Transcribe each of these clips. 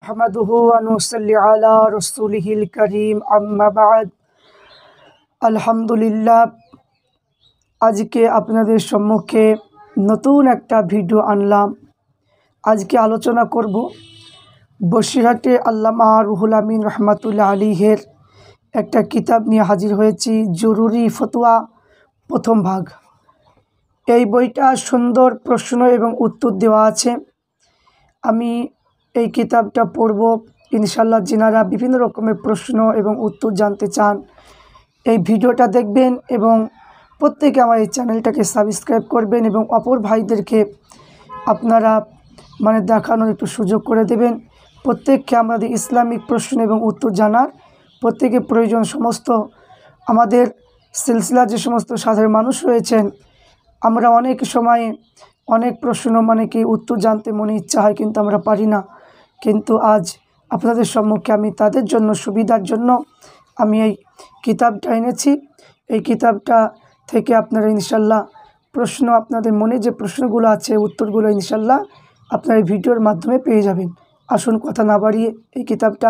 अहमदुहु व नुसल्ली अला रसूलिहिल करीम अम्मा बाद আলহামদুলিল্লাহ। আজকে আপনাদের সম্মুখে নতুন একটা ভিডিও আনলাম। আজকে আলোচনা করব বসিরহাটে আল্লামা রুহুল আমিন রহমাতুল্লাহ আলাইহির একটা কিতাব নিয়ে হাজির হয়েছি, জরুরি ফতোয়া প্রথম ভাগ। এই বইটা সুন্দর প্রশ্ন এবং উত্তর দেওয়া আছে। আমি এই কিতাবটা পড়ব ইনশাআল্লাহ। যিনারা বিভিন্ন রকমের প্রশ্ন এবং উত্তর জানতে চান এই ভিডিওটা দেখবেন এবং প্রত্যেকে আমার এই চ্যানেলটাকে সাবস্ক্রাইব করবেন এবং অপর ভাইদেরকে আপনারা দেখানোর একটু সুযোগ করে দেবেন। প্রত্যেককে আমাদের ইসলামিক প্রশ্ন এবং উত্তর জানার প্রত্যেকে প্রয়োজন। সমস্ত আমাদের সিলসিলা যে সমস্ত সাধারণ মানুষ রয়েছেন, আমরা অনেক সময় অনেক প্রশ্ন উত্তর জানতে মনে ইচ্ছা হয়, কিন্তু আমরা পারি না। কিন্তু আজ আপনাদের সম্মুখে আমি তাদের জন্য সুবিধার জন্য আমি এই কিতাবটা এনেছি। এই কিতাবটা থেকে আপনারা ইনশাল্লাহ প্রশ্ন, আপনাদের মনে যে প্রশ্নগুলো আছে উত্তরগুলো ইনশাল্লাহ আপনারা এই ভিডিওর মাধ্যমে পেয়ে যাবেন। আসুন কথা না বাড়িয়ে এই কিতাবটা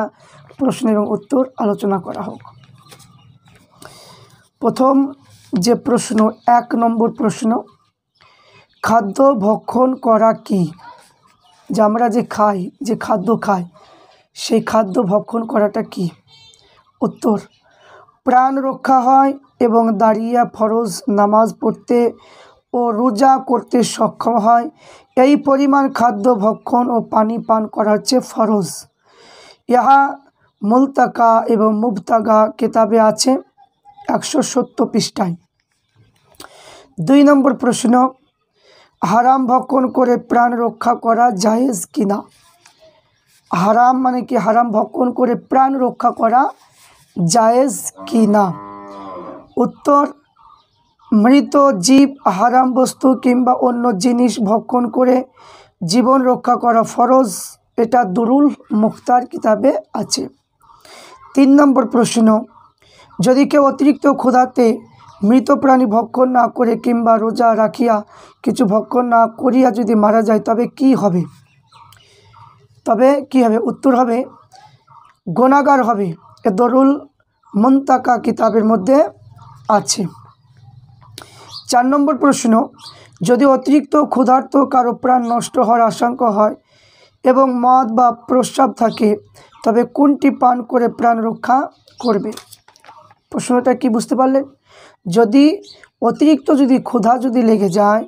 প্রশ্ন এবং উত্তর আলোচনা করা হোক। প্রথম যে প্রশ্ন, 1 নম্বর প্রশ্ন, খাদ্য ভক্ষণ করা কি? যে আমরা যে খাই, যে খাদ্য খাই, সেই খাদ্য ভক্ষণ করাটা কি? উত্তর, প্রাণ রক্ষা হয় এবং দাঁড়িয়ে ফরজ নামাজ পড়তে ও রোজা করতে সক্ষম হয়, এই পরিমাণ খাদ্য ভক্ষণ ও পানি পান করা হচ্ছে ফরজ। ইহা মুলতাকা এবং মুবতাগা কিতাবে আছে 170 পৃষ্ঠায়। 2 নম্বর প্রশ্ন, হারাম ভক্ষণ করে প্রাণ রক্ষা করা জায়েজ কিনা? হারাম কি? হারাম ভক্ষণ করে প্রাণ রক্ষা করা জায়েজ কিনা? উত্তর, মৃত জীব, হারাম বস্তু কিংবা অন্য জিনিস ভক্ষণ করে জীবন রক্ষা করা ফরজ। এটা দুরুল মুখতার কিতাবে আছে। 3 নম্বর প্রশ্ন, যদি কেউ অতিরিক্ত ক্ষুধাতে মৃত প্রাণী ভক্ষণ না করে কিংবা রোজা রাখিয়া কিছু ভক্ষণ না করিয়া যদি মারা যায় তবে কি হবে? উত্তর হবে গুনাহগার হবে। এ দরুল মুনতাকা কিতাবের মধ্যে আছে। 4 নম্বর প্রশ্ন, যদি অতিরিক্ত ক্ষুধার্ত কারো প্রাণ নষ্ট হওয়ার আশঙ্কা হয় এবং মদ বা প্রস্রাব থাকে তবে কোনটি পান করে প্রাণ রক্ষা করবে? প্রশ্নটা কি বুঝতে পারলেন? যদি অতিরিক্ত ক্ষুধা লেগে যায়,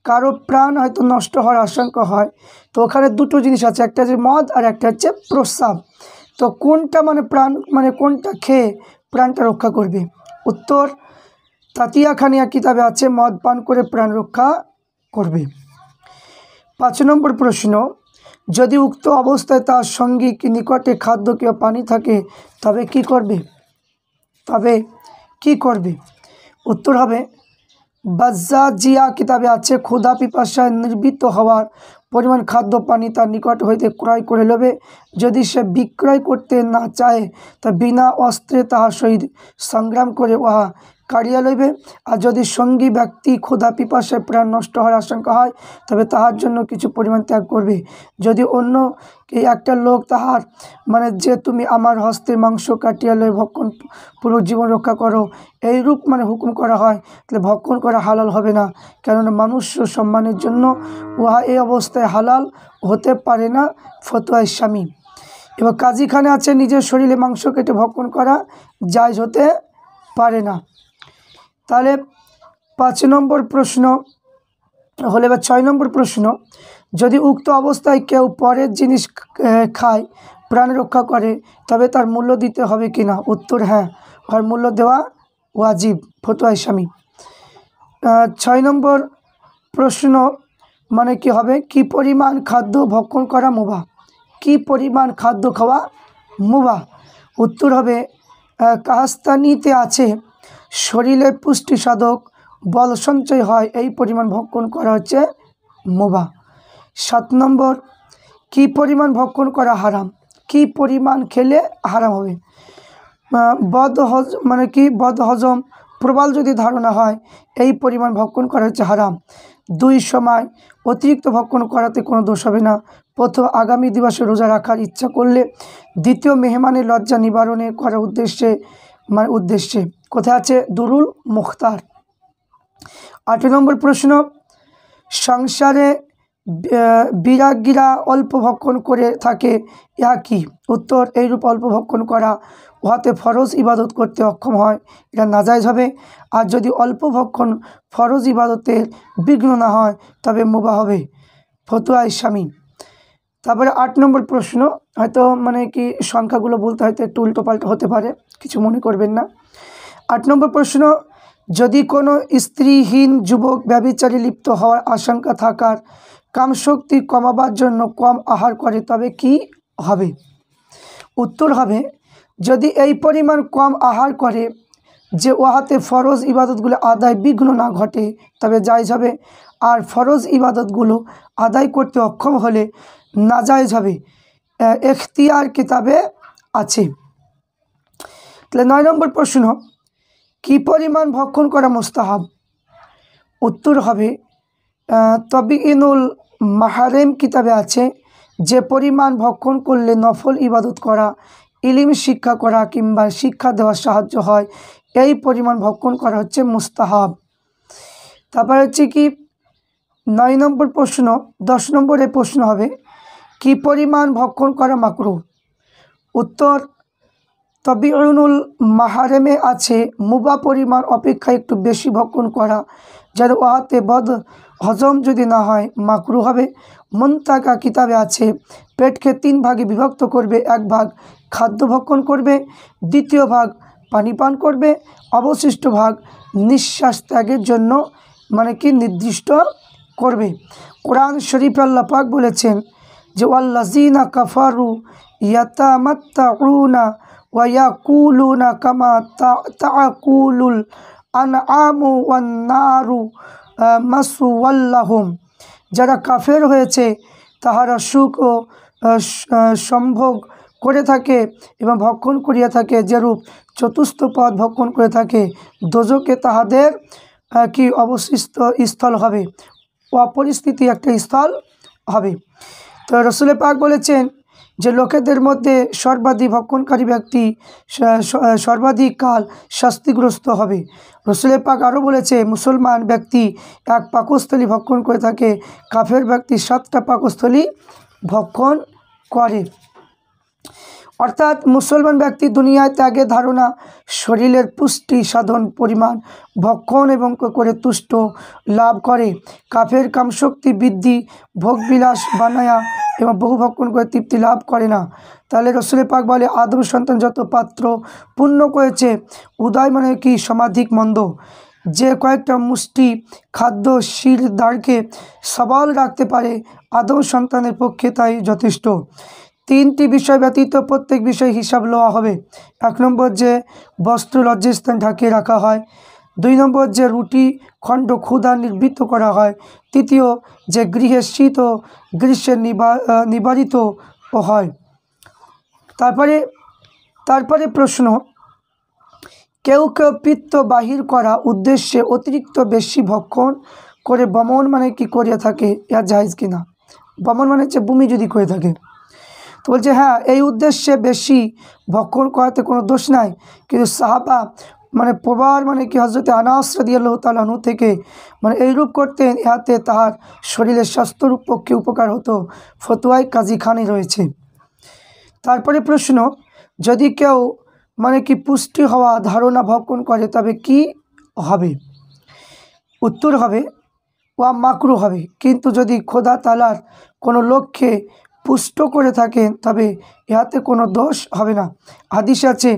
কারো প্রাণ হয়তো নষ্ট হওয়ার আশঙ্কা হয়, তো ওখানে দুটো জিনিস আছে, একটা হচ্ছে মদ আর একটা হচ্ছে প্রস্রাব। তো কোনটা প্রাণ কোনটা খেয়ে প্রাণটা রক্ষা করবে? উত্তর, তাতিয়া খানিয়া কিতাবে আছে মদ পান করে প্রাণ রক্ষা করবে। 5 নম্বর প্রশ্ন, যদি উক্ত অবস্থায় তার সঙ্গী নিকটে খাদ্য কিংবা পানি থাকে তবে কি করবে? উত্তর হবে বাজ্জাজিয়া কিতাবে আছে ক্ষুধা পিপাসায় নির্বৃত্ত হওয়ার পরিমাণ খাদ্য পানি তার নিকট হইতে ক্রয় করে লবে। যদি সে বিক্রয় করতে না চায় তা বিনা অস্ত্রে তাহার সহিত সংগ্রাম করে উহা কাড়িয়া লইবে। আর যদি সঙ্গী ব্যক্তি ক্ষুধা পিপাসায় প্রাণ নষ্ট হওয়ার আশঙ্কা হয় তবে তাহার জন্য কিছু পরিমাণ ত্যাগ করবে। যদি অন্য একটা লোক তাহার যে তুমি আমার হস্তে মাংস কাটিয়া লই ভক্ষণ পুরো জীবন রক্ষা করো, এইরূপ হুকুম করা হয়, তাহলে ভক্ষণ করা হালাল হবে না, কেননা মনুষ্য সম্মানের জন্য উহা এই অবস্থায় হালাল হতে পারে না। ফতোয়া স্বামী। এবার কাজীখানে আছে নিজের শরীরে মাংস কেটে ভক্ষণ করা জায়েজ হতে পারে না। তাহলে 5 নম্বর প্রশ্ন হলে, এবার 6 নম্বর প্রশ্ন, যদি উক্ত অবস্থায় কেউ পরের জিনিস খায় প্রাণ রক্ষা করে তবে তার মূল্য দিতে হবে কি না? উত্তর, হ্যাঁ, আর মূল্য দেওয়া ওয়াজিব। ফতোয়া স্বামী। 6 নম্বর প্রশ্ন কি হবে? কি পরিমাণ খাদ্য ভক্ষণ করা মুবাহ? কি পরিমাণ খাদ্য খাওয়া মুবাহ? উত্তর হবে কাহাস্তানিতে আছে শরীরে পুষ্টি সাধক বল সঞ্চয় হয়, এই পরিমাণ ভক্ষণ করা হচ্ছে মুবাহ। 7 নম্বর, কি পরিমাণ ভক্ষণ করা হারাম? কি পরিমাণ খেলে হারাম হবে? বদহজম প্রবল যদি ধারণা হয় এই পরিমাণ ভক্ষণ করা হচ্ছে হারাম। 2 সময় অতিরিক্ত ভক্ষণ করাতে কোনো দোষ হবে না। প্রথম আগামী দিবসে রোজা রাখার ইচ্ছা করলে, দ্বিতীয় মেহমানের লজ্জা নিবারণে করার উদ্দেশ্যে কোথায় আছে দুরুল মুখতার। 8 নম্বর প্রশ্ন, সংসারে বিরাগীরা অল্প ভক্ষণ করে থাকে, ইহা কি? উত্তর, এইরূপ অল্প ভক্ষণ করা উহাতে ফরজ ইবাদত করতে অক্ষম হয়, এটা নাজায়েজ হবে। আর যদি অল্প ভক্ষণ ফরজ ইবাদতের বিঘ্ন না হয় তবে মুবাহ হবে। ফতুয়া ইসলামী। তারপরে 8 নম্বর প্রশ্ন, হয়তো কি সংখ্যাগুলো বলতে হয়তো একটু উল্টোপাল্টা হতে পারে, কিছু মনে করবেন না। 8 নম্বর প্রশ্ন, যদি কোনো স্ত্রীহীন যুবক ব্যভিচারে লিপ্ত হওয়ার আশঙ্কা থাকার কামশক্তি কমাবার জন্য কম আহার করে তবে কি হবে? উত্তর হবে, যদি এই পরিমাণ কম আহার করে যে উহাতে ফরজ ইবাদতগুলো আদায় বিঘ্ন না ঘটে তবে জায়েজ হবে। আর ফরজ ইবাদতগুলো আদায় করতে অক্ষম হলে নাজায়েজ হবে, এখতিয়ার কিতাবে আছে। তাহলে 9 নম্বর প্রশ্ন, কি পরিমাণ ভক্ষণ করা মুস্তাহাব? উত্তর হবে, তবিইনুল মাহারেম কিতাবে আছে, যে পরিমাণ ভক্ষণ করলে নফল ইবাদত করা, ইলম শিক্ষা করা কিংবা শিক্ষা দেওয়ার সাহায্য হয়, এই পরিমাণ ভক্ষণ করা হচ্ছে মুস্তাহাব। তারপর হচ্ছে কি 9 নম্বর প্রশ্ন, 10 নম্বরের প্রশ্ন হবে, কি পরিমাণ ভক্ষণ করা মাকরুহ? উত্তর, তবিউনুল মাহারেমে আছে, মুবাহ পরিমাণ অপেক্ষা একটু বেশি ভক্ষণ করা, যেন উহাতে বদ হজম যদি না হয় মাকরুহ হবে। মুনতাকা কিতাবে আছে, পেটকে 3 ভাগে বিভক্ত করবে, 1 ভাগ খাদ্য ভক্ষণ করবে, 2য় ভাগ পানি পান করবে, অবশিষ্ট ভাগ নিঃশ্বাস ত্যাগের জন্য নির্দিষ্ট করবে। কোরআন শরীফে আল্লাহ পাক বলেছেন যে ওয়াল্লাযীনা কাফারু ইয়াতামাত্তাউনা ওয়া ইয়াকুলুনা কামা তাআকুলুল আনআমু ওয়ান নারু মাসওয়াল লাহুম, যারা কাফের হয়েছে তাহারা সুখ ও সম্ভোগ করে থাকে এবং ভক্ষণ করিয়া থাকে, যেরূপ চতুস্থ পদ ভক্ষণ করে থাকে, দোজকে তাহাদের কি অবশিষ্ট স্থল হবে, অপরিস্থিতি একটা স্থল হবে। তো রসুল পাক বলেছেন যে লোকেদের মধ্যে সর্বাধিক ভক্ষণকারী ব্যক্তি সর্বাধিক কাল শাস্তিগ্রস্ত হবে। রসুল পাক আরও বলেছে, মুসলমান ব্যক্তি 1 পাকস্থলী ভক্ষণ করে থাকে, কাফের ব্যক্তি 7টা পাকস্থলী ভক্ষণ করে। অর্থাৎ মুসলমান ব্যক্তি দুনিয়ায় ত্যাগে ধারণা শরীরের পুষ্টি সাধন পরিমাণ ভক্ষণ এবং করে তুষ্ট লাভ করে, কাফের কামশক্তি বৃদ্ধি ভোগবিলাস বানায়া এবং বহু ভক্ষণ করে তৃপ্তি লাভ করে না। তাহলে রসুল পাক বলে, আদম সন্তান যত পাত্র পূর্ণ করেছে উদয় কি সমাধিক মন্দ, যে কয়েকটা মুষ্টি খাদ্য শির দাঁড়কে সবল রাখতে পারে আদম সন্তানের পক্ষে তাই যথেষ্ট। 3টি বিষয় ব্যতীত প্রত্যেক বিষয় হিসাব লওয়া হবে। 1 নম্বর, যে বস্ত্র লজ্জাস্থান ঢাকিয়ে রাখা হয়। 2 নম্বর, যে রুটি খণ্ড ক্ষুধা নিবৃত্ত করা হয়। 3য়, যে গৃহে শীত ও গ্রীষ্মের নিবারিত হয়। তারপরে প্রশ্ন, কেউ কেউ পিত্ত বাহির করা উদ্দেশ্যে অতিরিক্ত বেশি ভক্ষণ করে বমন কি করিয়া থাকে, ইহা জায়েজ কিনা? বমন হচ্ছে বমি যদি করে থাকে। তো বলছে হ্যাঁ, এই উদ্দেশ্যে বেশি ভক্ষণ করাতে কোনো দোষ নাই, কিন্তু সাহাবা প্রবার কি হজরত আনাস রাদিয়াল্লাহু তাআলা আনহু থেকে এইরূপ করতেন, ইহাতে তাহার শরীরের স্বাস্থ্যরূপ পক্ষে উপকার হতো। ফতোয়ায় কাজী খানি রয়েছে। তারপরে প্রশ্ন, যদি কেউ পুষ্টি হওয়া ধারণা ভক্ষণ করে তবে কি হবে? উত্তর হবে, ওয়া মাকরুহ হবে। কিন্তু যদি খোদা তাআলার কোনো লক্ষ্যে পুষ্ট করে থাকেন তবে ইহাতে কোনো দোষ হবে না। হাদিস আছে,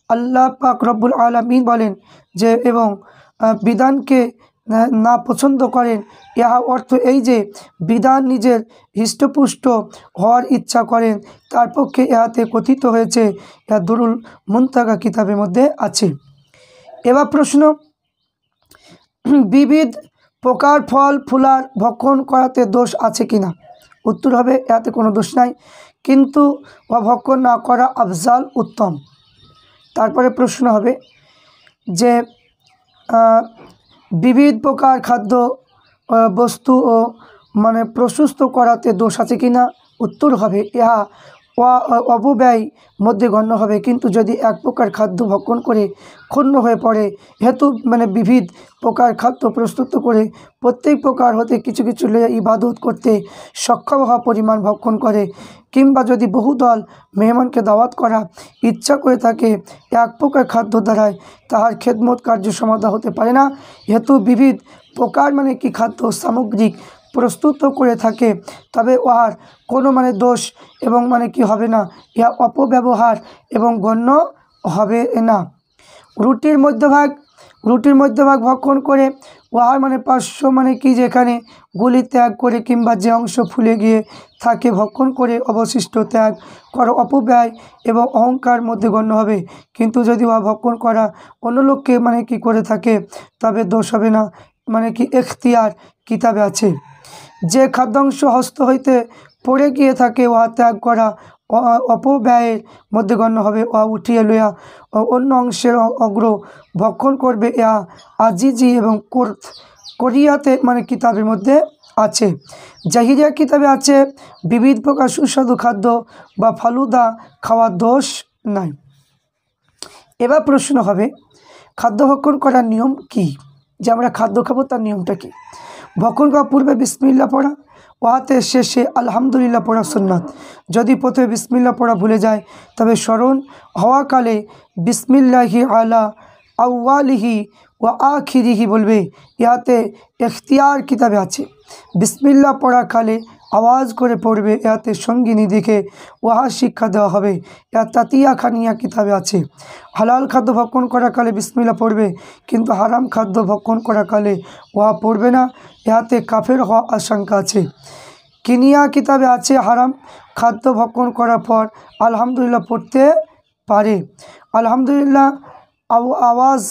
আল্লাহ পাক রব্বুল আলামিন বলেন যে এবং বিধানকে না পছন্দ করেন, ইহা অর্থ এই যে বিধান নিজের হৃষ্টপুষ্ট হওয়ার ইচ্ছা করেন, তার পক্ষে ইহাতে কথিত হয়েছে, ইহা দুরুল মুনতাকা কিতাবের মধ্যে আছে। এবার প্রশ্ন, বিবিধ প্রকার ফল ফুলার ভক্ষণ করাতে দোষ আছে কিনা? উত্তর হবে, এতে কোনো দোষ নাই, কিন্তু ভক্ষণ না করা আফজাল উত্তম। তারপরে প্রশ্ন হবে যে বিবিধ প্রকার খাদ্য বস্তু ও প্রশস্ত করাতে দোষ আছে কিনা? উত্তর হবে ইহা অপব্যয় মধ্যে গণ্য হবে। কিন্তু যদি এক প্রকার খাদ্য ভক্ষণ করে ক্ষুণ্ণ হয়ে পড়ে হেতু বিবিধ প্রকার খাদ্য প্রস্তুত করে প্রত্যেক প্রকার হতে কিছু কিছু লইয়া ইবাদত করতে সক্ষম হওয়া পরিমাণ ভক্ষণ করে, কিংবা যদি বহুদল মেহমানকে দাওয়াত করা ইচ্ছা করে থাকে এক প্রকার খাদ্য দ্বারায় তাহার খেদমত কার্য সমাধা হতে পারে না, হেতু বিবিধ প্রকার খাদ্য সামগ্রিক প্রস্তুত করে থাকে, তবে উহার কোনো দোষ এবং হবে না, ইহা অপব্যবহার এবং গণ্য হবে না। রুটির মধ্যভাগ ভক্ষণ করে উহার পার্শ্ব যেখানে গুলি ত্যাগ করে কিংবা যে অংশ ফুলে গিয়ে থাকে ভক্ষণ করে অবশিষ্ট ত্যাগ করা অপব্যয় এবং অহংকার মধ্যে গণ্য হবে। কিন্তু যদি উহা ভক্ষণ করা অন্য লোককে করে থাকে তবে দোষ হবে না। এখতিয়ার কিতাবে আছে, যে খাদ্যাংশ হস্ত হইতে পড়ে গিয়ে থাকে উহা ত্যাগ করা অপব্যয়ের মধ্যে গণ্য হবে। উহা উঠিয়ে লইয়া অন্য অংশের অগ্র ভক্ষণ করবে, ইহা আজিজি এবং কোরিয়াতে কিতাবের মধ্যে আছে। জাহিরিয়া কিতাবে আছে বিবিধ প্রকার সুস্বাদু খাদ্য বা ফালুদা খাওয়ার দোষ নাই। এবার প্রশ্ন হবে খাদ্য ভক্ষণ করার নিয়ম কি, যে আমরা খাদ্য খাবো তার নিয়মটা কি? ভক্ষণ করার পূর্বে বিসমিল্লাহ পড়া, উহাতে শেষে আলহামদুলিল্লাহ পড়া সুন্নাত। যদি প্রথমে বিসমিল্লাহ পড়া ভুলে যায় তবে স্মরণ হওয়াকালে বিসমিল্লাহি আলা আউয়ালিহি ওয়া আখিরিহি বলবে। ইহাতে এখতিয়ার কিতাবে আছে বিসমিল্লাহ পড়াকালে আওয়াজ করে পড়বে, ইহাতে সঙ্গিনী দেখে উহা শিক্ষা দেওয়া হবে। ইহা তাতিয়া খানিয়া কিতাবে আছে। হালাল খাদ্য ভক্ষণ করাকালে বিসমিল্লাহ পড়বে, কিন্তু হারাম খাদ্য ভক্ষণ করাকালে উহা পড়বে না, ইহাতে কাফের হওয়া আশঙ্কা আছে। কিনিয়া কিতাবে আছে হারাম খাদ্য ভক্ষণ করার পর আলহামদুলিল্লাহ পড়তে পারে। আলহামদুলিল্লাহ আওয়াজ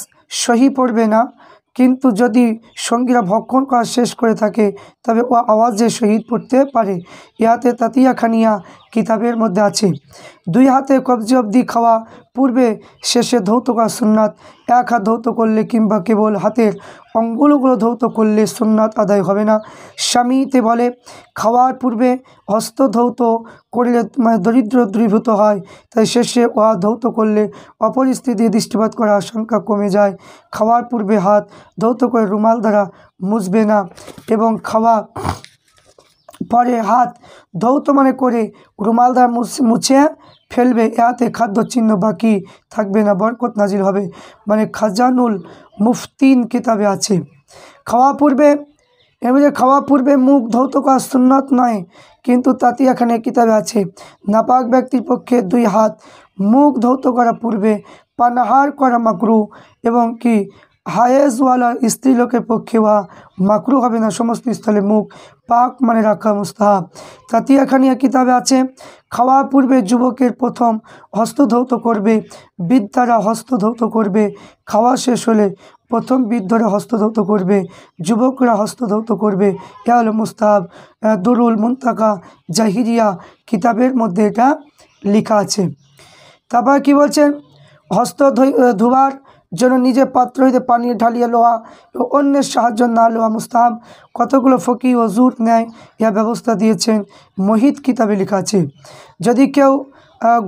সহি পড়বে না, কিন্তু যদি সঙ্গীরা ভক্ষণ করা শেষ করে থাকে তবে ও আওয়াজে শহীদ পড়তে পারে। ইহাতে তাতিয়া খানিয়া কিতাবের মধ্যে আছে। দুই হাতে কবজি অবধি খাওয়া পূর্বে শেষে ধৌত করা সুন্নাত। এক হাত ধৌত করলে কিংবা কেবল হাতের অঙ্গুলগুলো ধৌত করলে সুন্নাত আদায় হবে না। স্বামীতে বলে খাওয়ার পূর্বে হস্ত ধৌত করলে দরিদ্র দূরীভূত হয়, তাই শেষে উহা ধৌত করলে অপরিস্থিতি দৃষ্টিপাত করার আশঙ্কা কমে যায়। খাওয়ার পূর্বে হাত ধৌত করে রুমাল দ্বারা মুছবে না এবং খাওয়া পরে হাত ধৌত করে রুমাল দ্বারা মুছে ফেলবে। ইহাতে খাদ্য চিহ্ন বাকি থাকবে না, বরকত নাজিল হবে। খাজানুল মুফতিন কিতাবে আছে। খাওয়া পূর্বে মুখ ধৌত করা সুন্নত নয়, কিন্তু তাতিয়াখানে কিতাবে আছে নাপাক ব্যক্তির পক্ষে দুই হাত মুখ ধৌত করা পূর্বে পানাহার করা মাকরু, এবং হায়েজওয়ালা স্ত্রী লোকের পক্ষে বা মাকরু হবে না। সমস্ত স্থলে মুখ পাক রাখা মুস্তাহাব। তাতিয়াখানিয়া কিতাবে আছে খাওয়ার পূর্বে যুবকের প্রথম হস্ত ধৌত করবে, বৃদ্ধারা হস্ত ধৌত করবে। খাওয়া শেষ হলে প্রথম বৃদ্ধরা হস্ত ধৌত করবে, যুবকরা হস্ত ধৌত করবে। এ হলো মুস্তাহাব। দুরুল মুনতাকা জাহিরিয়া কিতাবের মধ্যে এটা লেখা আছে। তারপর কি বলছেন, হস্ত ধোবার জন্য নিজের পাত্র হইতে পানি ঢালিয়া লওয়া ও অন্যের সাহায্য না লওয়া মুস্তাহাব। কতগুলো ফকি ওযুর ন্যায় ইহা ব্যবস্থা দিয়েছেন, মহিত কিতাবে লেখা আছে। যদি কেউ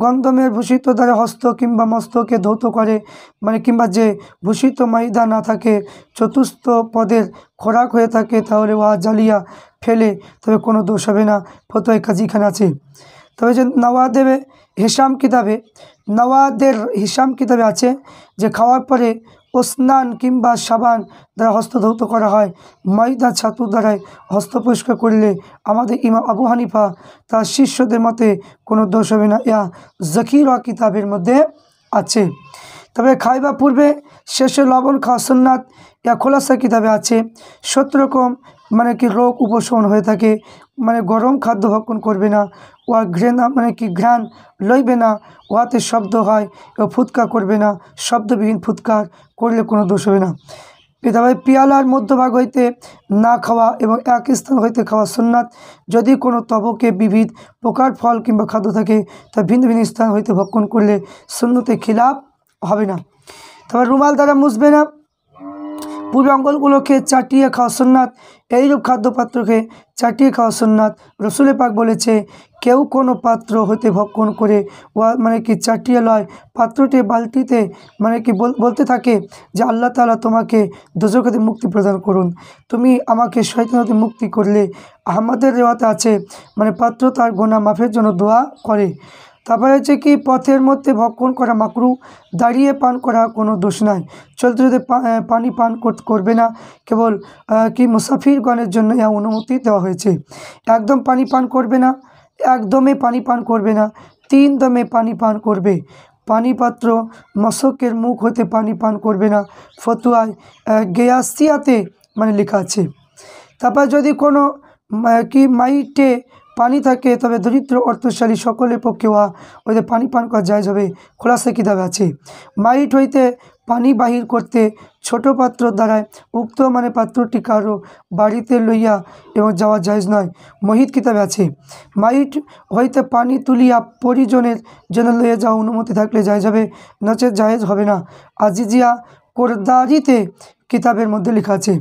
গন্ধমের ভূষিত দ্বারা হস্ত কিংবা মস্তকে ধৌত করে, কিংবা যে ভূষিত ময়দা না থাকে, চতুস্থ পদের খোরাক হয়ে থাকে, তাহলে উহা জ্বালিয়া ফেলে তবে কোনো দোষ হবে না। ফতোয়া কাজীখানে আছে। তবে যে নওয়াদের হিসাম কিতাবে আছে যে খাওয়ার পরে স্নান কিংবা সাবান দ্বারা হস্ত ধৌত করা হয়। ময়দা ছাতু দ্বারায় হস্ত পরিষ্কার করলে আমাদের ইমাম আবু হানিফা তার শিষ্যদের মতে কোনো দোষ হবে না। ইয়া জাকিরা কিতাবের মধ্যে আছে। তবে খাইবা পূর্বে শেষে লবণ খাওয়া সুন্নাত। ইয়া খোলাসা কিতাবে আছে। ৭ রকম রোগ উপশমন হয়ে থাকে। গরম খাদ্য ভক্ষণ করবে না, উহা ঘ্রাণ লইবে না, উহাতে শব্দ হয় ও ফুৎকার করবে না, শব্দবিহীন ফুৎকার করলে কোনো দোষ হবে না। তবে পিয়ালার মধ্যভাগ হইতে না খাওয়া এবং এক স্থান হইতে খাওয়া সুন্নাত। যদি কোনো তবকে বিবিধ প্রকার ফল কিংবা খাদ্য থাকে তা ভিন্ন ভিন্ন স্থান হইতে ভক্ষণ করলে সুন্নতে খিলাফ হবে না। তবে রুমাল দ্বারা মুছবে না। পূর্বাঙ্গলগুলোকে চাটিয়ে খাওয়া সুন্নাত। এইরূপ খাদ্যপাত্রকে চাটিয়ে খাওয়া সুন্নাত। রসুল পাক বলেছে কেউ কোনো পাত্র হতে ভক্ষণ করে মানে কি চাটিয়ে লয়, পাত্রটি বালতিতে মানে কি বলতে থাকে যে আল্লাহ তাআলা তোমাকে দোজখ হতে মুক্তি প্রদান করুন, তুমি আমাকে শয়তান হতে মুক্তি করলে। আহমদের রেওয়াতে আছে মানে পাত্র তার গুনাহ মাফের জন্য দোয়া করে। তারপরে হচ্ছে কি পথের মধ্যে ভক্ষণ করা মাকরু, দাঁড়িয়ে পান করা কোনো দোষ নাই। চলতে চলতে পানি পান করবে না, কেবল কি মুসাফিরগণের জন্য ইহা অনুমতি দেওয়া হয়েছে। একদম পানি পান করবে না, একদমই পানি পান করবে না, 3 দমে পানি পান করবে। পানি পাত্র মশকের মুখ হতে পানি পান করবে না, ফতুয়ায় গেয়াসিয়াতে মানে লেখা আছে। তারপর যদি কোনো কি মাইটে পানি থাকে তবে দরিদ্র অর্থশালী সকলের পক্ষে ওদের পানি পান করা জায়েজ হবে, খোলাসা কিতাবে আছে। মাইট হইতে পানি বাহির করতে ছোট পাত্র দ্বারায় উক্ত মানে পাত্রটি কারো বাড়িতে লইয়া এবং যাওয়া জায়েজ নয়, মহিত কিতাবে আছে। মাইট হইতে পানি তুলিয়া পরিজনের জন্য লইয়া যাওয়া অনুমতি থাকলে জায়েজ হবে, নচেত জায়েজ হবে না। আজিজিয়া কোরদারিতে কিতাবের মধ্যে লেখা আছে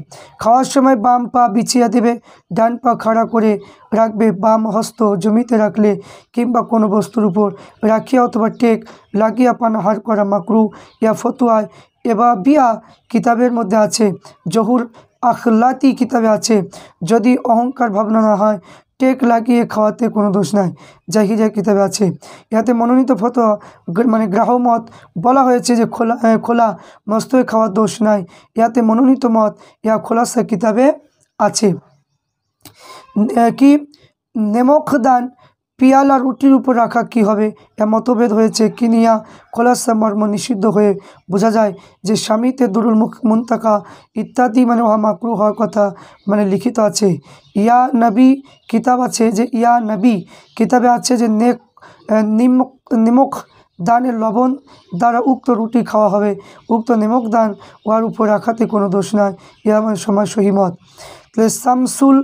খাওয়ার সময় বাম পা বিছিয়ে দেবে, ডান পা খাড়া করে রাখবে, বাম হস্ত জমিতে রাখলে কিংবা কোনো বস্তুর উপর রাখিয়া অথবা টেক লাগিয়া পানাহার করা মাকরু। ইয়া ফতুয়ায় এবাবিয়া কিতাবের মধ্যে আছে, জহুর আখলাতি কিতাবে আছে যদি অহংকার ভাবনা না হয় টেক লাগিয়ে খাওয়াতে কোনো দোষ নাই, জাহিরিয়া কিতাবে আছে। ইহাতে মনোনীত ফতোয়া মানে গ্রাহমত বলা হয়েছে যে খোলা মস্তকে খাওয়ার দোষ নাই, ইহাতে মনোনীত মত ইহা খোলাসা কিতাবে আছে। কি নেমকদান পিয়ালা রুটির উপর রাখা কি হবে, এ মতভেদ হয়েছে। কিনিয়া খোলাসা মর্ম নিষিদ্ধ হয়ে বোঝা যায় যে স্বামীতে দুরুল মুনতাকা ইত্যাদি মানে ওহা মাকরু হওয়ার কথা মানে লিখিত আছে। ইয়া নবী কিতাব আছে যে ইয়া নবী কিতাবে আছে যে নিমক দানের লবণ দ্বারা উক্ত রুটি খাওয়া হবে, উক্ত নিমক দান ওয়ার উপর রাখাতে কোনো দোষ নয়, ইহা মানে সময় সহিমত। তাহলে শামসুল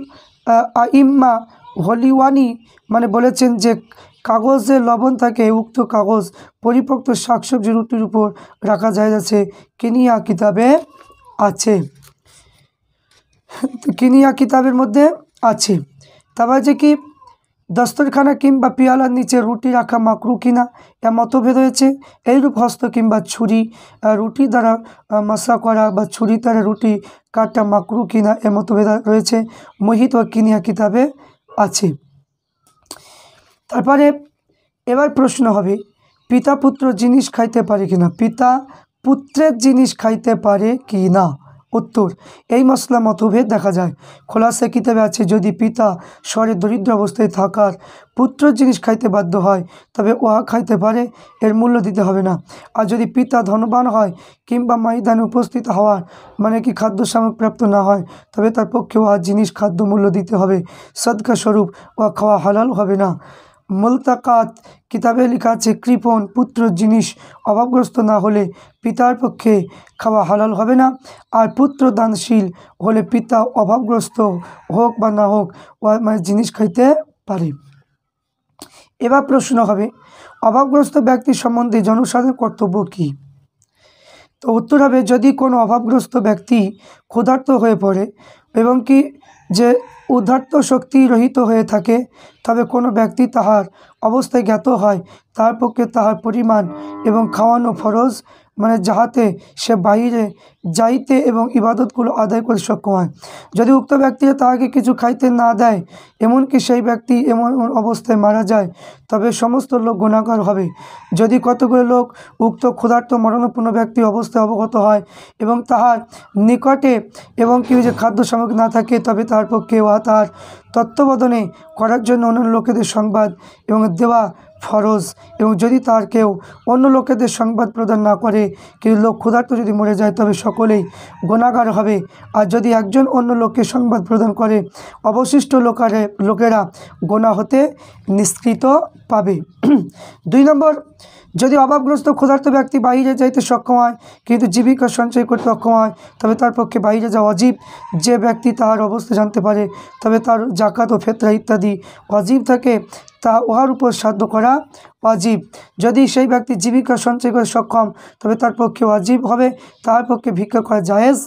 আইম্মা হলিওয়ানি মানে বলেছেন যে কাগজে লবণ থাকে, উক্ত কাগজ পরিপক্ত শাকসবজি রুটির উপর রাখা যায় আছে, কিনিয়া কিতাবে আছে, কিনিয়া কিতাবের মধ্যে আছে। তারপর যে কি দস্তরখানা কিংবা পিয়ালার নিচে রুটি রাখা মাকরু কিনা, এ মতভেদ হয়েছে। এইরূপ হস্ত কিংবা ছুরি রুটি দ্বারা মশা করা বা ছুরি দ্বারা রুটি কাটা মাকরু কিনা, এ মতভেদ রয়েছে, মোহিত ও কিনিয়া কিতাবে আছে। তারপরে এবার প্রশ্ন হবে পিতা পুত্র জিনিস খাইতে পারে কিনা, পিতা পুত্রের জিনিস খাইতে পারে কি না। উত্তর এই মশলা মতভেদ দেখা যায়। খোলাসা কিতাবে আছে যদি পিতা শহরে দরিদ্র অবস্থায় থাকার পুত্র জিনিস খাইতে বাধ্য হয় তবে উহা খাইতে পারে, এর মূল্য দিতে হবে না। আর যদি পিতা ধনবান হয় কিংবা ময়দানে উপস্থিত হওয়ার মানে কি খাদ্য সামগ্রী প্রাপ্ত না হয় তবে তার পক্ষে উহা জিনিস খাদ্য মূল্য দিতে হবে, সদকা স্বরূপ উহা খাওয়া হালাল হবে না। মুলতাকাত কিতাবে লেখা আছে কৃপণ পুত্র জিনিস অভাবগ্রস্ত না হলে পিতার পক্ষে খাওয়া হালাল হবে না, আর পুত্র দানশীল হলে পিতা অভাবগ্রস্ত হোক বা না হোক মানে জিনিস খাইতে পারে। এবার প্রশ্ন হবে অভাবগ্রস্ত ব্যক্তি সম্বন্ধে জনসাধারণের কর্তব্য কী। তো উত্তর হবে যদি কোনো অভাবগ্রস্ত ব্যক্তি ক্ষুধার্ত হয়ে পড়ে এবং কি যে উদ্ধার্ত শক্তি রহিত হয়ে থাকে তবে কোনো ব্যক্তি তাহার অবস্থায় জ্ঞাত হয় তার পক্ষে তাহার পরিমাণ এবং খাওয়ানো ফরজ মানে যাহাতে সে বাইরে যাইতে এবং ইবাদতগুলো আদায় করতে সক্ষম হয়। যদি উক্ত ব্যক্তিরা তাহাকে কিছু খাইতে না দেয় এমনকি সেই ব্যক্তি এমন অবস্থায় মারা যায় তবে সমস্ত লোক গুনাহগার হবে। যদি কতগুলো লোক উক্ত ক্ষুধার্ত মরণাপন্ন ব্যক্তির অবস্থায় অবগত হয় এবং তাহার নিকটে এবং কি যে খাদ্য সামগ্রী না থাকে তবে তার পক্ষে উহা তাহার তত্ত্বাবধানে করার জন্য অন্য লোকেদের সংবাদ এবং দেওয়া ফরজ, এবং যদি তার কেউ অন্য লোকেদের সংবাদ প্রদান না করে কিন্তু লোক ক্ষুধার্ত যদি মরে যায় তবে সকলেই গুনাহগার হবে। আর যদি একজন অন্য লোককে সংবাদ প্রদান করে অবশিষ্ট লোকেরা গুনাহ হতে নিষ্কৃত পাবে। 2 নম্বর যদি অভাবগ্রস্ত ক্ষুধার্ত ব্যক্তি বাইরে যাইতে সক্ষম হয় কিন্তু জীবিকা সঞ্চয় করতে অক্ষম হয় তবে তার পক্ষে বাইরে যাওয়া অজীব। যে ব্যক্তি তাহার অবস্থা জানতে পারে তবে তার জাকাত ও ফেতরা ইত্যাদি অজীব থাকে তা উহার উপর সাধ্য করা ওয়াজিব। যদি সেই ব্যক্তি জীবিকা সঞ্চয় করে সক্ষম তবে তার পক্ষে ওয়াজিব হবে, তার পক্ষে ভিক্ষা করা জায়েজ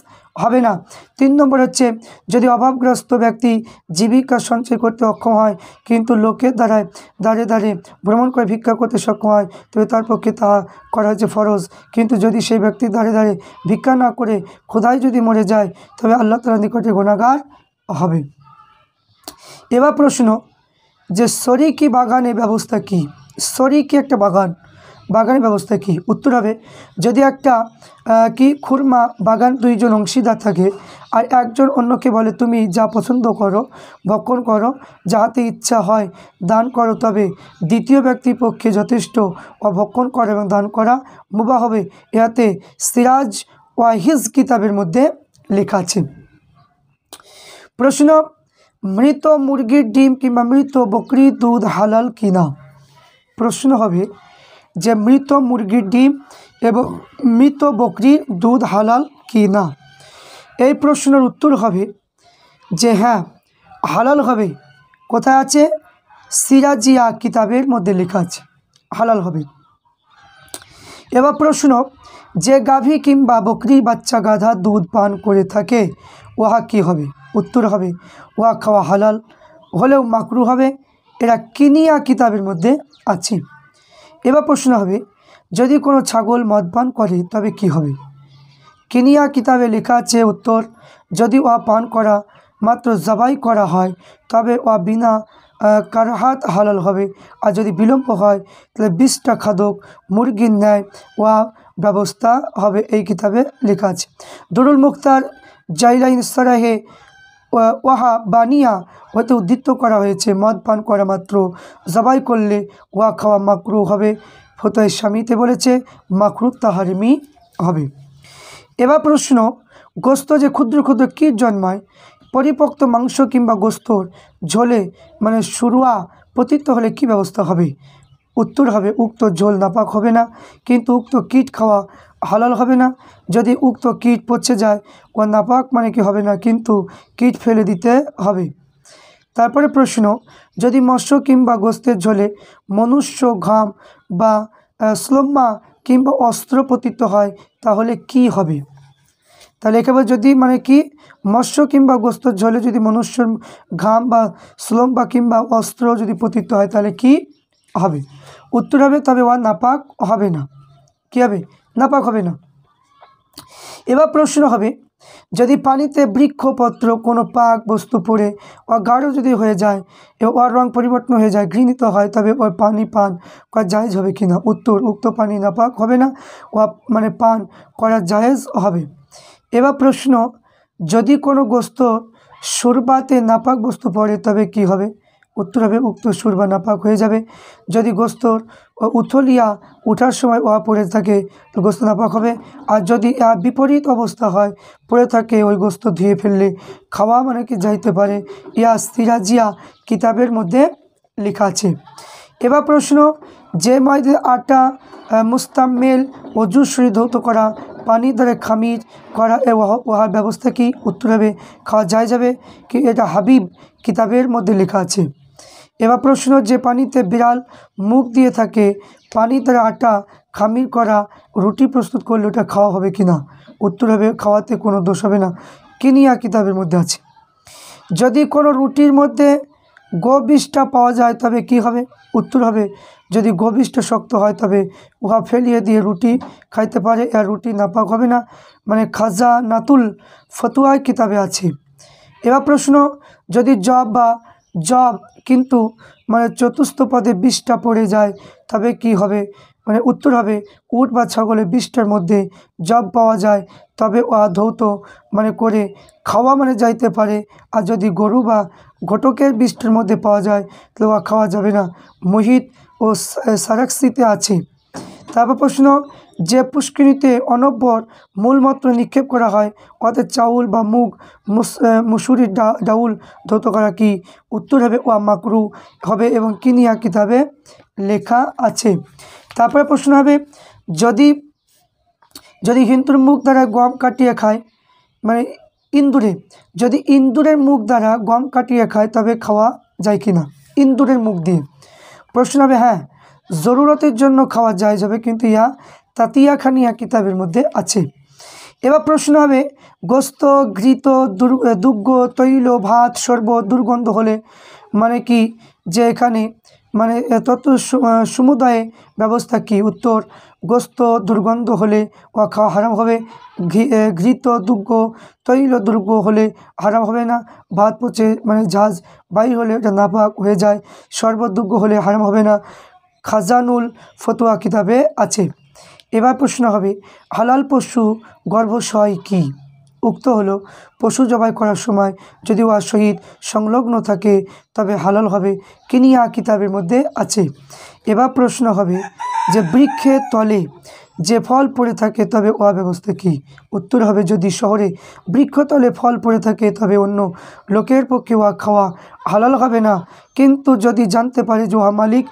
হবে না। 3 নম্বর হচ্ছে যদি অভাবগ্রস্ত ব্যক্তি জীবিকা সঞ্চয় করতে অক্ষম হয় কিন্তু লোকের দ্বারায় দাঁড়িয়ে দাঁড়িয়ে ভ্রমণ করে ভিক্ষা করতে সক্ষম হয় তবে তার পক্ষে তা করা হচ্ছে ফরজ। কিন্তু যদি সেই ব্যক্তি দাঁড়িয়ে দাঁড়িয়ে ভিক্ষা না করে ক্ষুধায় যদি মরে যায় তবে আল্লাহ তাআলার নিকটে গুনাহগার হবে। এবার প্রশ্ন যে শরিকি বাগানের ব্যবস্থা কি? শরিকি একটা বাগানের ব্যবস্থা কি? উত্তর হবে যদি একটা খুরমা বাগান 2 জন অংশীদার থাকে আর একজন অন্যকে বলে তুমি যা পছন্দ করো ভক্ষণ করো, যাহাতে ইচ্ছা হয় দান করো, তবে দ্বিতীয় ব্যক্তির পক্ষে যথেষ্ট ভক্ষণ করা এবং দান করা মুবাহ হবে। এতে সিরাজ ওয়াহিজ কিতাবের মধ্যে লেখা আছে। প্রশ্ন মৃত মুরগির ডিম কিংবা মৃত বকরির দুধ হালাল কিনা? প্রশ্ন হবে যে মৃত মুরগির ডিম এবং মৃত বকরির দুধ হালাল কিনা। এই প্রশ্নের উত্তর হবে যে হ্যাঁ হালাল হবে। কোথায় আছে? সিরাজিয়া কিতাবের মধ্যে লেখা আছে হালাল হবে। এবার প্রশ্ন যে গাভী কিংবা বকরির বাচ্চা গাধা দুধ পান করে থাকে উহা কি হবে? উত্তর হবে উহা খাওয়া হালাল হলেও মাকরু হবে। এরা কিনিয়া কিতাবের মধ্যে আছে। এবার প্রশ্ন হবে যদি কোনো ছাগল মদ পান করে তবে কি হবে? কিনিয়া কিতাবে লেখা আছে উত্তর যদি উহা পান করা মাত্র জবাই করা হয় তবে উহা বিনা কারহাত হালাল হবে, আর যদি বিলম্ব হয় তাহলে 20টা খাদক মুরগির ন্যায় উহা ব্যবস্থা হবে। এই কিতাবে লেখা আছে। দুরুল মুখতার জাইলাইন সারাহে ওয়াহা বানিয়া হতে উদ্ধৃত করা হয়েছে মদ পান করা মাত্র জবাই করলে ওয়া খাওয়া মাকরু হবে। ফতোয়া শামীতে বলেছে মাকরু তাহারিমি হবে। এবার প্রশ্ন গোস্ত যে ক্ষুদ্র ক্ষুদ্র কীট জন্মায় পরিপক্ত মাংস কিংবা গোস্তর ঝোলে মানে শুরুয়া পতিত হলে কি ব্যবস্থা হবে? উত্তর হবে উক্ত ঝোল নাপাক হবে না, কিন্তু উক্ত কীট খাওয়া হালাল হবে না। যদি উক্ত কীট পচে যায় ও নাপাক মানে কি হবে না, কিন্তু কীট ফেলে দিতে হবে। তারপরে প্রশ্ন যদি মৎস্য কিংবা গোস্তের ঝোলে মনুষ্য ঘাম বা স্লোম্মা কিংবা অস্ত্র পতিত হয় তাহলে কি হবে? তাহলে একেবারে যদি মানে কি মৎস্য কিংবা গোস্তের ঝোলে যদি মনুষ্যর ঘাম বা স্লোম্বা কিংবা অস্ত্র যদি পতিত হয় তাহলে কি হবে? উত্তর হবে তবে ওয়া নাপাক হবে না। কী হবে? নাপাক হবে না। এবার প্রশ্ন হবে যদি পানিতে বৃক্ষপত্র কোনো পাক বস্তু পড়ে ও গাঢ় যদি হয়ে যায় এবং ওর রং পরিবর্তন হয়ে যায় ঘৃণিত হয় তবে ওই পানি পান করা জায়েজ হবে কিনা? উত্তর উক্ত পানি নাপাক হবে না, ও মানে পান করা জায়েজ হবে। এবার প্রশ্ন যদি কোনো গোস্ত সুরবাতে নাপাক বস্তু পড়ে তবে কি হবে? উত্তর হবে উক্ত সুরবা নাপাক হয়ে যাবে। যদি গোস্তর উথলিয়া উঠার সময় ওয়া পড়ে থাকে তো গোস্ত নাপাক হবে। আর যদি বিপরীত অবস্থা হয় পড়ে থাকে ওই গোস্ত ধুয়ে ফেললে খাওয়া মানে কি যাইতে পারে। ইয়া সিরাজিয়া কিতাবের মধ্যে লেখা আছে। এবার প্রশ্ন যে ময়দার আটা মুস্তামেল অজু শরীর ধৌত করা পানি দ্বারা খামির করা ওহার ব্যবস্থা কি? উত্তর হবে খাওয়া যাবে কি? এটা হাবিব কিতাবের মধ্যে লেখা আছে। এবার প্রশ্ন যে পানিতে বিড়াল মুখ দিয়ে থাকে পানি দ্বারা আটা খামির করা রুটি প্রস্তুত করলে ওটা খাওয়া হবে কি না? উত্তর হবে খাওয়াতে কোনো দোষ হবে না, কিনিয়া কিতাবের মধ্যে আছে। যদি কোনো রুটির মধ্যে গোবিষ্টা পাওয়া যায় তবে কি হবে? উত্তর হবে যদি গোবিষ্টা শক্ত হয় তবে উহা ফেলিয়ে দিয়ে রুটি খাইতে পারে, আর রুটি নাপাক হবে না, মানে খাজা নাতুল ফতুয়ায় কিতাবে আছে। এবার প্রশ্ন যদি জব কিন্তু মানে চতুর্থ পদে 20টা পড়ে যায় তবে কি হবে? মানে উত্তর হবে উট বা ছাগলের 20টার মধ্যে জব পাওয়া যায় তবে ধৌত মানে করে খাওয়া মানে যাইতে পারে, আর যদি গরু বা ঘটকের 20টার মধ্যে পাওয়া যায় তাহলে খাওয়া যাবে না। মুহিত ও সারাক্সিতে আছে। তারপর প্রশ্ন যে পুষ্করিণীতে অনব্বর মূলমন্ত্র নিক্ষেপ করা হয় অর্থাৎ চাউল বা মুগ মুসুরির ডাউল ধৌত করা কি? উত্তর হবে ওয়া মাকরু হবে এবং কিনিয়া কিতাবে লেখা আছে। তারপরে প্রশ্ন হবে যদি হিন্দুর মুখ দ্বারা গম কাটিয়ে খায় মানে যদি ইন্দুরের মুখ দ্বারা গম কাটিয়ে খায় তবে খাওয়া যায় কি না? ইন্দুরের মুখ দিয়ে। প্রশ্ন হবে হ্যাঁ জরুরতের জন্য খাওয়া যায় যাবে, কিন্তু ইয়া তাতিয়া খানিয়া কিতাবের মধ্যে আছে। এবার প্রশ্ন হবে, গোস্ত, ঘৃত, দুগ্গ, তৈল, ভাত, শরবত দুর্গন্ধ হলে মানে কি, যে এখানে মানে তত্ত্ব সমুদায়ে ব্যবস্থা কি? উত্তর, গোস্ত দুর্গন্ধ হলে ও খাওয়া হারাম হবে। ঘৃত, দুগ্গ, তৈল দুর্গ হলে হারাম হবে না। ভাত পচে মানে ঝাঁজ বাইর হলে এটা নাপাক হয়ে যায়। শরবত দুগ্গ হলে হারাম হবে না। খাজানুল ফতোয়া কিতাবে আছে। এবার প্রশ্ন হবে, হালাল পশু গর্ভশয় কি? উক্ত হলো, পশু জবাই করার সময় যদি উহা সহিত সংলগ্ন থাকে তবে হালাল হবে। কিনিয়া কিতাবের মধ্যে আছে। এবার প্রশ্ন হবে যে বৃক্ষের তলে যে ফল পড়ে থাকে তবে উহা ব্যবস্থা কি? উত্তর হবে, যদি শহরে বৃক্ষতলে ফল পড়ে থাকে তবে অন্য লোকের পক্ষে উহা খাওয়া হালাল হবে না, কিন্তু যদি জানতে পারে যে উহা মালিক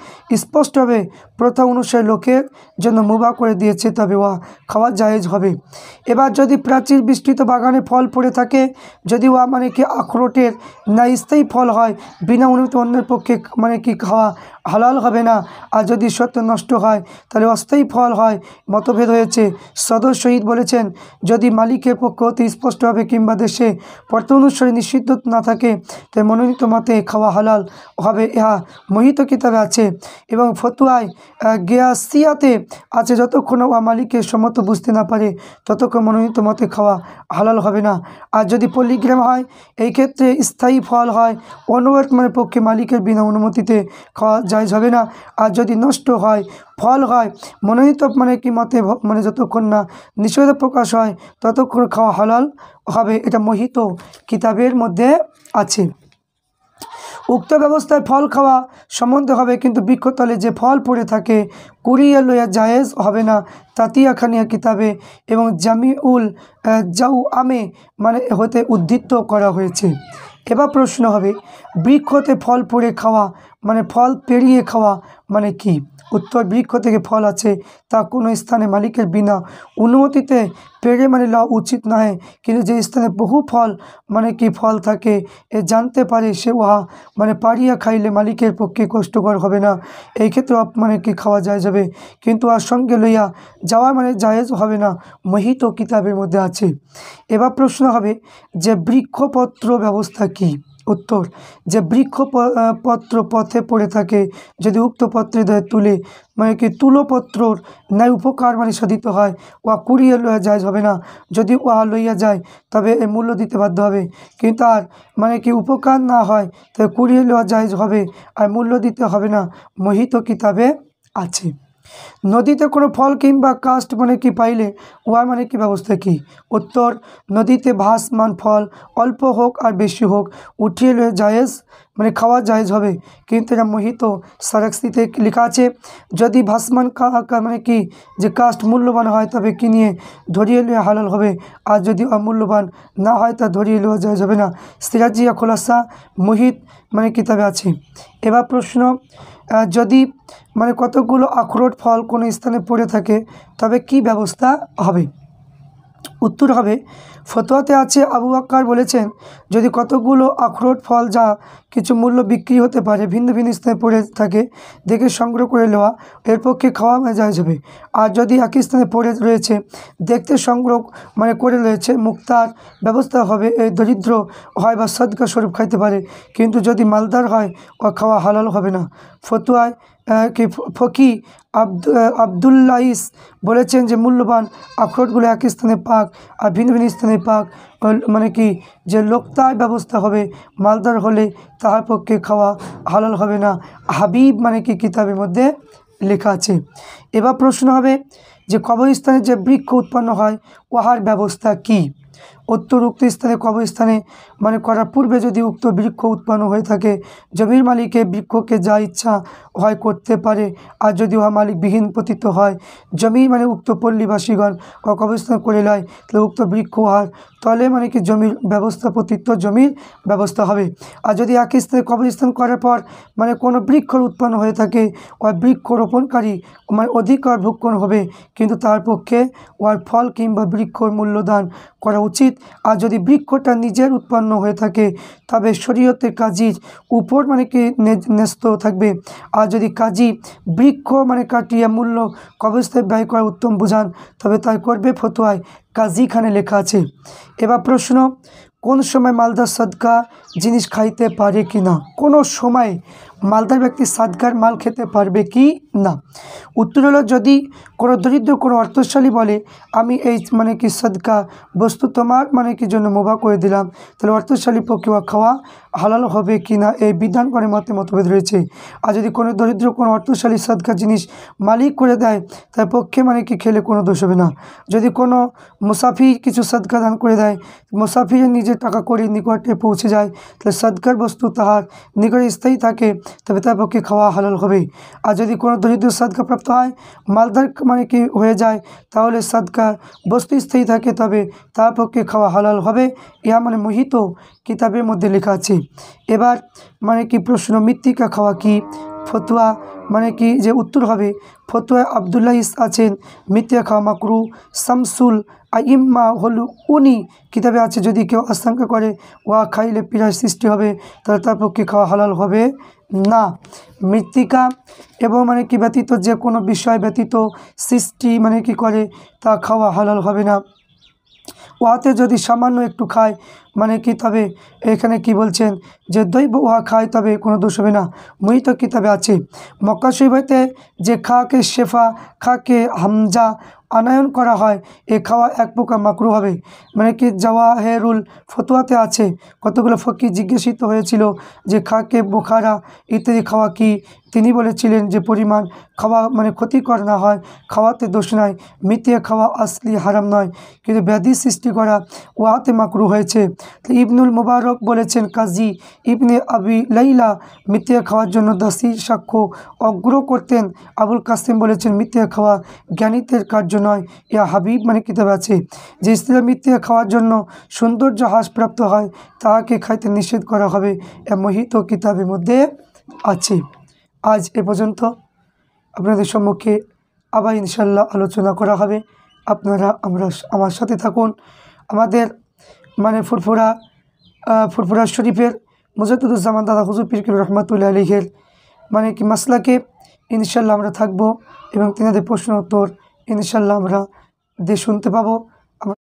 স্পষ্টভাবে প্রথা অনুসারে লোকের জন্য মুবাহ করে দিয়েছে তবে উহা খাওয়া জায়েজ হবে। এবার যদি প্রাচীর বিস্তৃত বাগানে ফল পড়ে থাকে, যদি উহা মানে কি আখরোটের না স্থায়ী ফল হয়, বিনা অনুমতি অন্যের পক্ষে মানে কি খাওয়া হালাল হবে না। আর যদি সত্য নষ্ট হয় তাহলে অস্থায়ী ফল হয়। মতভেদ হয়েছে। সদর শহীদ বলেছেন, যদি মালিকের পক্ষ হতে স্পষ্টভাবে কিংবা দেশে প্রথা অনুসারে নিষিদ্ধ না থাকে তাই মনোনীত মতে খাওয়া হালাল হবে। ইহা মোহিত কিতাবে আছে এবং ফতুয়ায় গিয়াসিয়াতে আছে, যতক্ষণ উহা মালিকের সম্মত বুঝতে না পারে ততক্ষণ মনোনীত মতে খাওয়া হালাল হবে না। আর যদি পলিগ্রাম হয়, এই ক্ষেত্রে স্থায়ী ফল হয়, অনুবর্তমানের পক্ষে মালিকের বিনা অনুমতিতে খাওয়া জায়েজ হবে না। আর যদি নষ্ট হয় ফল হয়, মনোনীত মানে কি মতে মানে যতক্ষণ না নিষেধ প্রকাশ হয় ততক্ষণ খাওয়া হালাল হবে। এটা মোহিত কিতাবের মধ্যে আছে। উক্ত ব্যবস্থায় ফল খাওয়া সম্বন্ধে হবে, কিন্তু বৃক্ষতলে যে ফল পড়ে থাকে কুড়িয়ে লইয়া জায়েজ হবে না। তাতিয়া খানিয়া কিতাবে এবং জামিউল জাউ আমে মানে হতে উদ্ধৃত করা হয়েছে। এবার প্রশ্ন হবে, বৃক্ষ হতে ফল পড়ে খাওয়া মানে ফল পেরিয়ে খাওয়া মানে কি? উত্তর, বৃক্ষ থেকে ফল আছে তা কোনো স্থানে মালিকের বিনা অনুমতিতে পেড়ে মানে লওয়া উচিত নয়, কিন্তু যে স্থানে বহু ফল মানে কি ফল থাকে এ জানতে পারে সে উহা মানে পাড়িয়া খাইলে মালিকের পক্ষে কষ্টকর হবে না। এই ক্ষেত্রে মানে কি খাওয়া যায় যাবে, কিন্তু আর সঙ্গে লইয়া যাওয়া মানে জায়েজ হবে না। মোহিত কিতাবের মধ্যে আছে। এবার প্রশ্ন হবে যে বৃক্ষপত্র ব্যবস্থা কি? উত্তর, যে বৃক্ষ পত্র পথে পড়ে থাকে যদি উক্ত পত্রে দেয় তুলে মানে কি তুলোপত্রর ন্যায় উপকার মানে সাধিত হয়, উহা কুড়িয়ে লইয়া জায়েজ হবে না। যদি উহা লইয়া যায় তবে এর মূল্য দিতে বাধ্য হবে, কিন্তু আর মানে কি উপকার না হয় তবে কুড়িয়ে লওয়া জায়েজ হবে আর মূল্য দিতে হবে না। মোহিত কিতাবে আছে। নদীতে কোনো ফল কিংবা কাস্ট মানে কি পাইলে উহার মানে কি ব্যবস্থা কি? উত্তর, নদীতে ভাসমান ফল অল্প হোক আর বেশি হোক উঠিয়ে লয়ে জায়েজ মানে খাওয়া জায়েজ হবে, কিন্তু এটা মোহিত সারাক্সিতে লেখা আছে, যদি ভাসমান মানে কি যে কাস্ট মূল্যবান হয় তবে কিনিয়ে ধরিয়ে লয়ে হালাল হবে, আর যদি অমূল্যবান না হয় তা ধরিয়ে লওয়া জায়েজ হবে না। সিরাজিয়া খোলাসা মোহিত মানে কিতাবে আছে। এবার প্রশ্ন, যদি মানে কতগুলো আখরোট ফল কোনো স্থানে পড়ে থাকে তবে কি ব্যবস্থা হবে? উত্তর হবে, ফতোয়াতে আছে আবু বকর বলেছেন, যদি কতগুলো আখরোট ফল যা কিছু মূল্য বিক্রি হতে পারে ভিন্ন ভিন্ন স্থানে পড়ে থাকে দেখে সংগ্রহ করে নেওয়া এর পক্ষে খাওয়া জায়েজ হবে। আর যদি একই স্থানে পড়ে রয়েছে দেখতে সংগ্রহ মানে করে রয়েছে মুক্তার ব্যবস্থা হবে। এই দরিদ্র হয় বা সদকা স্বরূপ খাইতে পারে, কিন্তু যদি মালদার হয় ও খাওয়া হালাল হবে না। ফতোয়ায় কি ফকি আবদুল্লাইস বলেছেন যে মূল্যবান আখরোটগুলো এক স্থানে পাক আর ভিন্ন ভিন্ন স্থানে পাক মানে কি যে লোকতার ব্যবস্থা হবে, মালদার হলে তাহার পক্ষে খাওয়া হালাল হবে না। হাবিব মানে কি কিতাবের মধ্যে লেখা আছে। এবার প্রশ্ন হবে যে কবরস্থানে যে বৃক্ষ উৎপন্ন হয় উহার ব্যবস্থা কি? উত্তর, উক্ত স্থানে কবরস্থানে মানে করার পূর্বে যদি উক্ত বৃক্ষ উৎপন্ন হয়ে থাকে জমির মালিকে বৃক্ষকে যা ইচ্ছা হয় করতে পারে, আর যদি উহা মালিকবিহীন পতিত হয় জমি মানে উক্ত পল্লীবাসীগণ কবরস্থান করে লয় তাহলে উক্ত বৃক্ষ উহার তলে মানে কি জমির ব্যবস্থা পতিত জমির ব্যবস্থা হবে। আর যদি একই স্থানে কবরস্থান করার পর মানে কোনো বৃক্ষ উৎপন্ন হয়ে থাকে ওই বৃক্ষ রোপণকারী মানে অধিকার ভক্ষণ হবে, কিন্তু তার পক্ষে উহার ফল কিংবা বৃক্ষর মূল্যদান করা উচিত, আর যদি বৃক্ষটা নিজের উৎপন্ন হয়ে থাকে তবে শরীয়তে কাজীর উপর মানে কি ন্যস্ত থাকবে। আর যদি কাজী বৃক্ষ মানে কাটিয়ে মূল্য কবস্থায় ব্যয় করা উত্তম বুঝান তবে তাই করবে, ফতোয়ায় কাজী খানে লেখা আছে। এবার প্রশ্ন, কোন সময় মালদার সদকা জিনিস খাইতে পারে কি না? কোনো সময় মালদার ব্যক্তি সাদকার মাল খেতে পারবে কি না? উত্তর হলো, যদি কোনো দরিদ্র কোনো অর্থশালী বলে আমি এই মানে কি সদকা বস্তু তোমার মানে কি জন্য মুবাহ করে দিলাম, তাহলে অর্থশালী পক্ষে খাওয়া হালাল হবে কি না এই বিধান করে মতভেদ রয়েছে। আর যদি কোনো দরিদ্র কোনো অর্থশালী সদকা জিনিস মালিক করে দেয় তার পক্ষে মানে কি খেলে কোনো দোষ হবে না। যদি কোনো মুসাফির কিছু সদকা দান করে দেয়, মুসাফিরের নিজের টাকা করে নিকটে পৌঁছে যায়, তাহলে সদকার বস্তু তাহার নিকটে স্থায়ী থাকে তবে তার পক্ষে খাওয়া হালাল হবে। আর যদি কোনো দরিদ্র সদকা প্রাপ্ত হয় মালদার মানে কি হয়ে যায় তাহলে সদকা বস্তু স্থায়ী থাকে তবে তার পক্ষে খাওয়া হালাল হবে। ইহা মানে মোহিত কিতাবের মধ্যে লেখা আছে। এবার মানে কি প্রশ্ন, মৃত্তিকা খাওয়া কি? ফতোয়া মানে কি যে উত্তর হবে, ফতোয়ায় আবদুল্লাহ আছেন মৃত্তিকা খাওয়া মাকরু। শামসুল আইম্মা হলু উনি কিতাবে আছে যদি কেউ আশঙ্কা করে ওয়া খাইলে পীড়ার সৃষ্টি হবে তাহলে তার পক্ষে খাওয়া হালাল হবে না। মৃত্তিকা এবং মানে কি ব্যতীত যে কোনো বিষয় ব্যতীত সৃষ্টি মানে কি করে তা খাওয়া হালাল হবে না। উহাতে যদি সামান্য একটু খায় মানে কি তবে এখানে কি বলছেন যে দৈব উহা খায় তবে কোনো দোষ হবে না। মোহিত কিতাবে আছে মক্কা শরীফ হইতে যে খাকে শেফা খাকে হামজা আনয়ন করা হয় এ খাওয়া এক প্রকার মাকরু হবে। মানে কি জাওয়াহেরুল ফতোয়াতে আছে, কতগুলো ফকি জিজ্ঞাসিত হয়েছিল যে খাকে বোখারা ইত্যাদি খাওয়া কি, তিনি বলেছিলেন যে পরিমাণ খাওয়া মানে ক্ষতিকর না হয় খাওয়াতে দোষ নাই, মৃত্যু খাওয়া আসলি হারাম নয় কিন্তু ব্যাধি সৃষ্টি করা ওয়াতে মাকরু হয়েছে। তো ইবনুল মুবারক বলেছেন কাজী ইবনে আবি লাইলা মৃত্যু খাওয়ার জন্য দাসীর সাক্ষ্য অগ্র করতেন। আবুল কাসিম বলেছেন মৃত্যু খাওয়া জ্ঞানীদের কার্য নয়। ইয়া হাবিব মানে কিতাবে আছে যে স্ত্রী মৃত্যু খাওয়ার জন্য সৌন্দর্য হ্রাসপ্রাপ্ত হয় তাহাকে খাইতে নিষেধ করা হবে, এ মোহিত কিতাবের মধ্যে আছে। আজ এ পর্যন্ত, আপনাদের সম্মুখে আবার ইনশাল্লাহ আলোচনা করা হবে। আপনারা আমার সাথে থাকুন। আমাদের মানে ফুরফুরা শরীফের মুজাদ্দিদুজ্জামান দাদা হুজুর পীর কেবলা রহমাতুল্লাহ আলাইহির মানে কি মাসলাকে ইনশাল্লাহ আমরা থাকবো এবং তিনাদের প্রশ্ন উত্তর ইনশাল্লাহ আমরা শুনতে পাবো।